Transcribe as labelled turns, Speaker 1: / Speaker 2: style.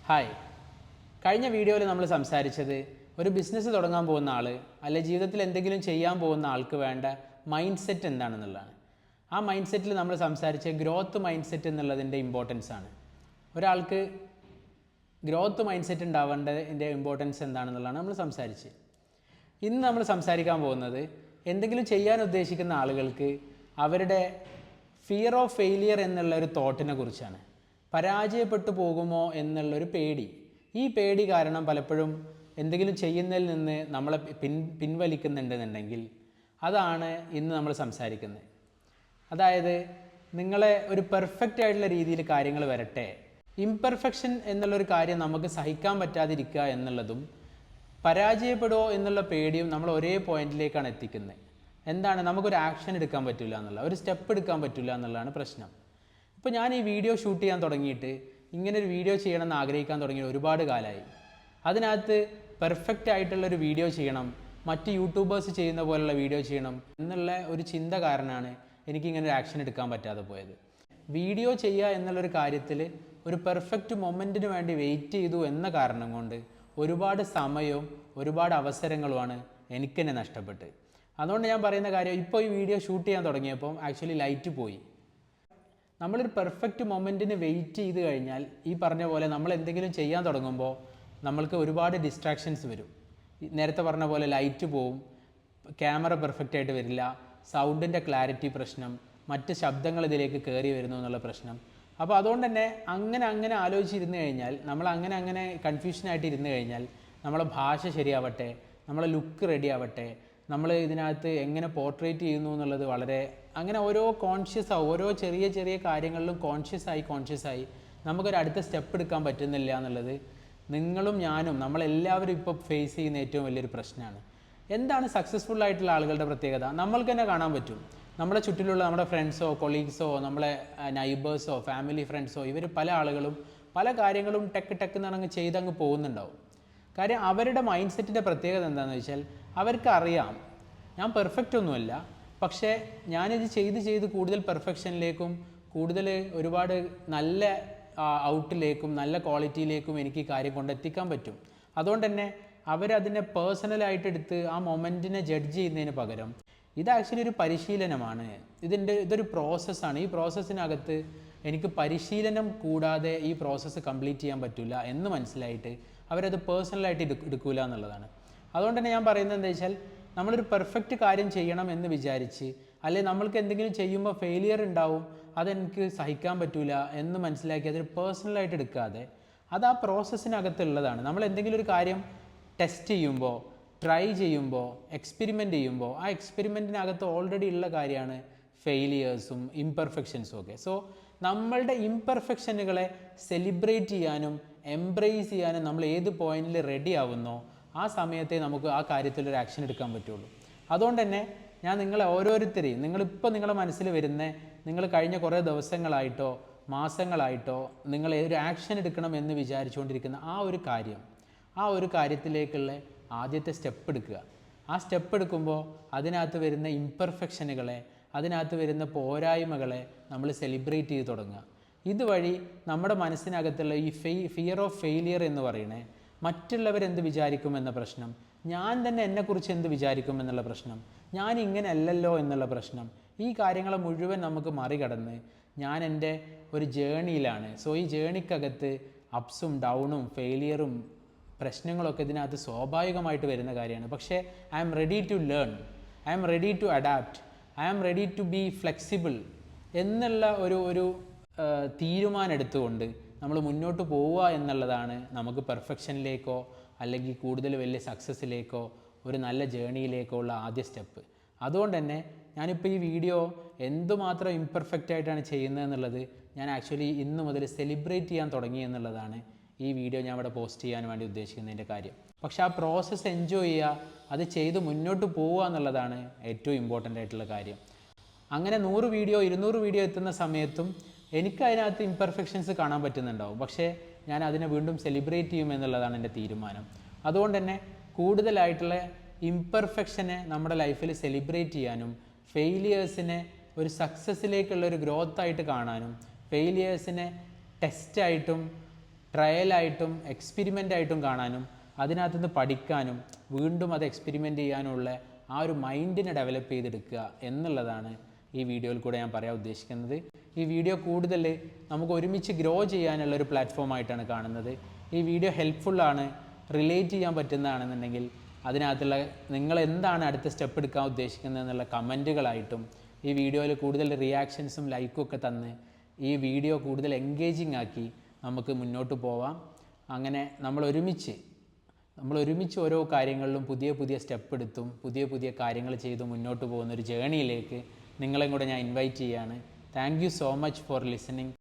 Speaker 1: Hi, കഴിഞ്ഞ വീഡിയോയിൽ നമ്മൾ സംസാരിച്ചത് ഒരു ബിസിനസ് തുടങ്ങാൻ പോകുന്ന ആൾ അല്ലെ ജീവിതത്തിൽ എന്തെങ്കിലും ചെയ്യാൻ പോകുന്ന ആൾക്ക് വേണ്ട മൈൻഡ് സെറ്റ് എന്താണെന്നുള്ളതാണ്. ആ മൈൻഡ് സെറ്റിൽ നമ്മൾ സംസാരിച്ച ഗ്രോത്ത് മൈൻഡ് സെറ്റ് എന്നുള്ളതിൻ്റെ ഇമ്പോർട്ടൻസ് ആണ്. ഒരാൾക്ക് ഗ്രോത്ത് മൈൻഡ് സെറ്റ് ഉണ്ടാവേണ്ടതിൻ്റെ ഇമ്പോർട്ടൻസ് എന്താണെന്നുള്ളതാണ് നമ്മൾ സംസാരിച്ചത്. ഇന്ന് നമ്മൾ സംസാരിക്കാൻ പോകുന്നത് എന്തെങ്കിലും ചെയ്യാൻ ഉദ്ദേശിക്കുന്ന ആളുകൾക്ക് അവരുടെ ഫിയർ ഓഫ് ഫെയിലിയർ എന്നുള്ള ഒരു തോട്ടിനെ കുറിച്ചാണ്. പരാജയപ്പെട്ടു പോകുമോ എന്നുള്ളൊരു പേടി. ഈ പേടി കാരണം പലപ്പോഴും എന്തെങ്കിലും ചെയ്യുന്നതിൽ നിന്ന് നമ്മളെ പിൻവലിക്കുന്നുണ്ടെന്നുണ്ടെങ്കിൽ അതാണ് ഇന്ന് നമ്മൾ സംസാരിക്കുന്നത്. അതായത് നിങ്ങളെ ഒരു പെർഫെക്റ്റ് ആയിട്ടുള്ള രീതിയിൽ കാര്യങ്ങൾ വരട്ടെ, ഇംപെർഫെക്ഷൻ എന്നുള്ളൊരു കാര്യം നമുക്ക് സഹിക്കാൻ പറ്റാതിരിക്കുക എന്നുള്ളതും പരാജയപ്പെടുമോ എന്നുള്ള പേടിയും നമ്മൾ ഒരേ പോയിന്റിലേക്കാണ് എത്തിക്കുന്നത്. എന്താണ്, നമുക്കൊരു ആക്ഷൻ എടുക്കാൻ പറ്റില്ല എന്നുള്ള, ഒരു സ്റ്റെപ്പ് എടുക്കാൻ പറ്റില്ല എന്നുള്ളതാണ് പ്രശ്നം. ഇപ്പോൾ ഞാൻ ഈ വീഡിയോ ഷൂട്ട് ചെയ്യാൻ തുടങ്ങിയിട്ട് ഇങ്ങനൊരു വീഡിയോ ചെയ്യണമെന്ന് ആഗ്രഹിക്കാൻ തുടങ്ങി ഒരുപാട് കാലമായി. അതിനകത്ത് പെർഫെക്റ്റ് ആയിട്ടുള്ളൊരു വീഡിയോ ചെയ്യണം, മറ്റ് യൂട്യൂബേഴ്സ് ചെയ്യുന്ന പോലുള്ള വീഡിയോ ചെയ്യണം എന്നുള്ള ഒരു ചിന്ത കാരണമാണ് എനിക്കിങ്ങനൊരു ആക്ഷൻ എടുക്കാൻ പറ്റാതെ പോയത്. വീഡിയോ ചെയ്യുക എന്നുള്ളൊരു കാര്യത്തിൽ ഒരു പെർഫെക്റ്റ് മൊമെൻറ്റിന് വേണ്ടി വെയിറ്റ് ചെയ്തു എന്ന കാരണം കൊണ്ട് ഒരുപാട് സമയവും ഒരുപാട് അവസരങ്ങളുമാണ് എനിക്ക് തന്നെ നഷ്ടപ്പെട്ട്. അതുകൊണ്ട് ഞാൻ പറയുന്ന കാര്യം, ഇപ്പോൾ ഈ വീഡിയോ ഷൂട്ട് ചെയ്യാൻ തുടങ്ങിയപ്പോൾ ആക്ച്വലി ലൈറ്റ് പോയി. നമ്മളൊരു പെർഫെക്റ്റ് മൊമെൻറ്റിന് വെയിറ്റ് ചെയ്ത് കഴിഞ്ഞാൽ ഈ പറഞ്ഞ പോലെ നമ്മൾ എന്തെങ്കിലും ചെയ്യാൻ തുടങ്ങുമ്പോൾ നമ്മൾക്ക് ഒരുപാട് ഡിസ്ട്രാക്ഷൻസ് വരും. നേരത്തെ പറഞ്ഞ പോലെ ലൈറ്റ് പോവും, ക്യാമറ പെർഫെക്റ്റ് ആയിട്ട് വരില്ല, സൗണ്ടിൻ്റെ ക്ലാരിറ്റി പ്രശ്നം, മറ്റ് ശബ്ദങ്ങൾ ഇതിലേക്ക് കയറി വരുന്നു എന്നുള്ള പ്രശ്നം. അപ്പോൾ അതുകൊണ്ട് തന്നെ അങ്ങനെ ആലോചിച്ചിരുന്നു കഴിഞ്ഞാൽ, നമ്മൾ അങ്ങനെ കൺഫ്യൂഷനായിട്ട് ഇരുന്ന് കഴിഞ്ഞാൽ നമ്മളെ ഭാഷ ശരിയാവട്ടെ, നമ്മളെ ലുക്ക് റെഡി ആവട്ടെ, നമ്മൾ ഇതിനകത്ത് എങ്ങനെ പോർട്രേറ്റ് ചെയ്യുന്നു എന്നുള്ളത് വളരെ അങ്ങനെ ഓരോ ഓരോ ചെറിയ കാര്യങ്ങളിലും കോൺഷ്യസ് ആയി നമുക്കൊരു അടുത്ത സ്റ്റെപ്പ് എടുക്കാൻ പറ്റുന്നില്ല എന്നുള്ളത് നിങ്ങളും ഞാനും നമ്മളെല്ലാവരും ഇപ്പോൾ ഫേസ് ചെയ്യുന്ന ഏറ്റവും വലിയൊരു പ്രശ്നമാണ്. എന്താണ് സക്സസ്ഫുൾ ആയിട്ടുള്ള ആളുകളുടെ പ്രത്യേകത? നമ്മൾക്ക് തന്നെ കാണാൻ പറ്റും. നമ്മുടെ ചുറ്റിലുള്ള നമ്മുടെ ഫ്രണ്ട്സോ കൊളീഗ്സോ നമ്മളെ നൈബേഴ്സോ ഫാമിലി ഫ്രണ്ട്സോ ഇവർ പല ആളുകളും പല കാര്യങ്ങളും ടെക്ക് എന്നങ്ങ് ചെയ്തങ്ങ് പോകുന്നുണ്ടാവും. കാര്യം അവരുടെ മൈൻഡ് സെറ്റിൻ്റെ പ്രത്യേകത എന്താണെന്ന് വെച്ചാൽ അവർക്ക് അറിയാം ഞാൻ പെർഫെക്റ്റ് ഒന്നുമല്ല, പക്ഷേ ഞാനിത് ചെയ്ത് കൂടുതൽ പെർഫെക്ഷനിലേക്കും കൂടുതൽ ഒരുപാട് നല്ല ഔട്ടിലേക്കും നല്ല ക്വാളിറ്റിയിലേക്കും എനിക്ക് ഈ കാര്യം കൊണ്ടെത്തിക്കാൻ പറ്റും. അതുകൊണ്ട് തന്നെ അവരതിനെ പേഴ്സണലായിട്ട് എടുത്ത് ആ മൊമെൻറ്റിനെ ജഡ്ജ് ചെയ്യുന്നതിന് പകരം ഇത് ആക്ച്വലി ഒരു പരിശീലനമാണ്, ഇതൊരു പ്രോസസ്സാണ്. ഈ പ്രോസസ്സിനകത്ത് എനിക്ക് പരിശീലനം കൂടാതെ ഈ പ്രോസസ്സ് കംപ്ലീറ്റ് ചെയ്യാൻ പറ്റില്ല എന്ന് മനസ്സിലായിട്ട് അവരത് പേഴ്സണലായിട്ട് എടുക്കില്ല എന്നുള്ളതാണ്. അതുകൊണ്ട് തന്നെ ഞാൻ പറയുന്നത് എന്താ വെച്ചാൽ, നമ്മളൊരു പെർഫെക്റ്റ് കാര്യം ചെയ്യണം എന്ന് വിചാരിച്ച്, അല്ലെങ്കിൽ നമ്മൾക്ക് എന്തെങ്കിലും ചെയ്യുമ്പോൾ ഫെയിലിയർ ഉണ്ടാവും, അതെനിക്ക് സഹിക്കാൻ പറ്റില്ല എന്ന് മനസ്സിലാക്കി അതൊരു പേഴ്സണലായിട്ട് എടുക്കാതെ അത് ആ പ്രോസസ്സിനകത്തുള്ളതാണ്. നമ്മൾ എന്തെങ്കിലും ഒരു കാര്യം ടെസ്റ്റ് ചെയ്യുമ്പോൾ, ട്രൈ ചെയ്യുമ്പോൾ, എക്സ്പെരിമെൻ്റ് ചെയ്യുമ്പോൾ ആ എക്സ്പെരിമെൻറ്റിനകത്ത് ഓൾറെഡി ഉള്ള കാര്യമാണ് ഫെയിലിയേഴ്സും ഇംപെർഫെക്ഷൻസും ഒക്കെ. സോ നമ്മളുടെ ഇംപെർഫെക്ഷനുകളെ സെലിബ്രേറ്റ് ചെയ്യാനും എംബ്രേസ് ചെയ്യാനും നമ്മൾ ഏത് പോയിന്റിൽ റെഡി ആവുന്നോ ആ സമയത്തെ നമുക്ക് ആ കാര്യത്തിലൊരു ആക്ഷൻ എടുക്കാൻ പറ്റുള്ളൂ. അതുകൊണ്ട് തന്നെ ഞാൻ നിങ്ങളെ ഓരോരുത്തരെയും, നിങ്ങളിപ്പോൾ നിങ്ങളുടെ മനസ്സിൽ വരുന്ന, നിങ്ങൾ കഴിഞ്ഞ കുറേ ദിവസങ്ങളായിട്ടോ മാസങ്ങളായിട്ടോ നിങ്ങൾ ഒരു ആക്ഷൻ എടുക്കണം എന്ന് വിചാരിച്ചുകൊണ്ടിരിക്കുന്ന ആ ഒരു കാര്യത്തിലേക്കുള്ള ആദ്യത്തെ സ്റ്റെപ്പ് എടുക്കുക. ആ സ്റ്റെപ്പ് എടുക്കുമ്പോൾ അതിനകത്ത് വരുന്ന ഇംപെർഫെക്ഷനുകളെ, അതിനകത്ത് വരുന്ന പോരായ്മകളെ നമ്മൾ സെലിബ്രേറ്റ് ചെയ്ത് തുടങ്ങുക. ഇതുവഴി നമ്മുടെ മനസ്സിനകത്തുള്ള ഈ ഫിയർ ഓഫ് ഫെയിലിയർ എന്ന് പറയണേ, മറ്റുള്ളവരെന്ത് വിചാരിക്കുമെന്ന പ്രശ്നം, ഞാൻ തന്നെ എന്നെക്കുറിച്ച് എന്ത് വിചാരിക്കുമെന്നുള്ള പ്രശ്നം, ഞാൻ ഇങ്ങനെ അല്ലല്ലോ എന്നുള്ള പ്രശ്നം, ഈ കാര്യങ്ങളെ മുഴുവൻ നമുക്ക് മറികടന്ന് ഞാൻ എൻ്റെ ഒരു ജേണിയിലാണ്. സോ ഈ ജേണിക്കകത്ത് അപ്സും ഡൗണും ഫെയിലിയറും പ്രശ്നങ്ങളൊക്കെ ഇതിനകത്ത് സ്വാഭാവികമായിട്ട് വരുന്ന കാര്യമാണ്. പക്ഷേ I am ready to learn, I am ready to adapt, I am ready to be flexible എന്നുള്ള ഒരു തീരുമാനം എടുത്തുകൊണ്ട് നമ്മൾ മുന്നോട്ട് പോവുക എന്നുള്ളതാണ് നമുക്ക് പെർഫെക്ഷനിലേക്കോ അല്ലെങ്കിൽ കൂടുതൽ വലിയ സക്സസ്സിലേക്കോ ഒരു നല്ല ജേണിയിലേക്കോ ഉള്ള ആദ്യ സ്റ്റെപ്പ്. അതുകൊണ്ട് തന്നെ ഞാനിപ്പോൾ ഈ വീഡിയോ എന്തുമാത്രം ഇംപെർഫെക്റ്റ് ആയിട്ടാണ് ചെയ്യുന്നത് എന്നുള്ളത് ഞാൻ ആക്ച്വലി ഇന്ന് മുതൽ സെലിബ്രേറ്റ് ചെയ്യാൻ തുടങ്ങി എന്നുള്ളതാണ് ഈ വീഡിയോ ഞാൻ ഇവിടെ പോസ്റ്റ് ചെയ്യാൻ വേണ്ടി ഉദ്ദേശിക്കുന്നതിൻ്റെ കാര്യം. പക്ഷേ ആ പ്രോസസ്സ് എൻജോയ് ചെയ്യുക, അത് ചെയ്ത് മുന്നോട്ട് പോവുക എന്നുള്ളതാണ് ഏറ്റവും ഇമ്പോർട്ടൻ്റ് ആയിട്ടുള്ള കാര്യം. അങ്ങനെ 100 വീഡിയോ 200 വീഡിയോ എത്തുന്ന സമയത്തും എനിക്ക് അതിനകത്ത് ഇംപെർഫെക്ഷൻസ് കാണാൻ പറ്റുന്നുണ്ടാവും, പക്ഷേ ഞാൻ അതിനെ വീണ്ടും സെലിബ്രേറ്റ് ചെയ്യും എന്നുള്ളതാണ് എൻ്റെ തീരുമാനം. അതുകൊണ്ട് തന്നെ കൂടുതലായിട്ടുള്ള ഇംപെർഫെക്ഷനെ നമ്മുടെ ലൈഫിൽ സെലിബ്രേറ്റ് ചെയ്യാനും ഫെയിലിയേഴ്സിനെ ഒരു സക്സസ്സിലേക്കുള്ള ഒരു ഗ്രോത്ത് ആയിട്ട് കാണാനും ഫെയിലിയേഴ്സിനെ ടെസ്റ്റായിട്ടും ട്രയലായിട്ടും എക്സ്പെരിമെൻ്റായിട്ടും കാണാനും അതിനകത്തുനിന്ന് പഠിക്കാനും വീണ്ടും അത് എക്സ്പെരിമെൻ്റ് ചെയ്യാനുള്ള ആ ഒരു മൈൻഡിനെ ഡെവലപ്പ് ചെയ്തെടുക്കുക എന്നുള്ളതാണ് ഈ വീഡിയോയിൽ കൂടെ ഞാൻ പറയാൻ ഉദ്ദേശിക്കുന്നത്. ഈ വീഡിയോ കൂടുതൽ നമുക്ക് ഒരുമിച്ച് ഗ്രോ ചെയ്യാനുള്ള ഒരു പ്ലാറ്റ്ഫോമായിട്ടാണ് കാണുന്നത്. ഈ വീഡിയോ ഹെൽപ്ഫുള്ളാണ്, റിലേറ്റ് ചെയ്യാൻ പറ്റുന്നതാണെന്നുണ്ടെങ്കിൽ അതിനകത്തുള്ള നിങ്ങൾ എന്താണ് അടുത്ത സ്റ്റെപ്പ് എടുക്കാൻ ഉദ്ദേശിക്കുന്നത് എന്നുള്ള കമൻറ്റുകളായിട്ടും ഈ വീഡിയോയിൽ കൂടുതൽ റിയാക്ഷൻസും ലൈക്കും ഒക്കെ തന്ന് ഈ വീഡിയോ കൂടുതൽ എൻഗേജിങ് ആക്കി നമുക്ക് മുന്നോട്ട് പോവാം. അങ്ങനെ നമ്മൾ ഒരുമിച്ച് ഓരോ കാര്യങ്ങളിലും പുതിയ പുതിയ സ്റ്റെപ്പ് എടുത്തും പുതിയ പുതിയ കാര്യങ്ങൾ ചെയ്ത് മുന്നോട്ട് പോകുന്ന ഒരു ജേണിയിലേക്ക് നിങ്ങളെയും കൂടെ ഞാൻ ഇൻവൈറ്റ് ചെയ്യുകയാണ്. Thank you so much for listening.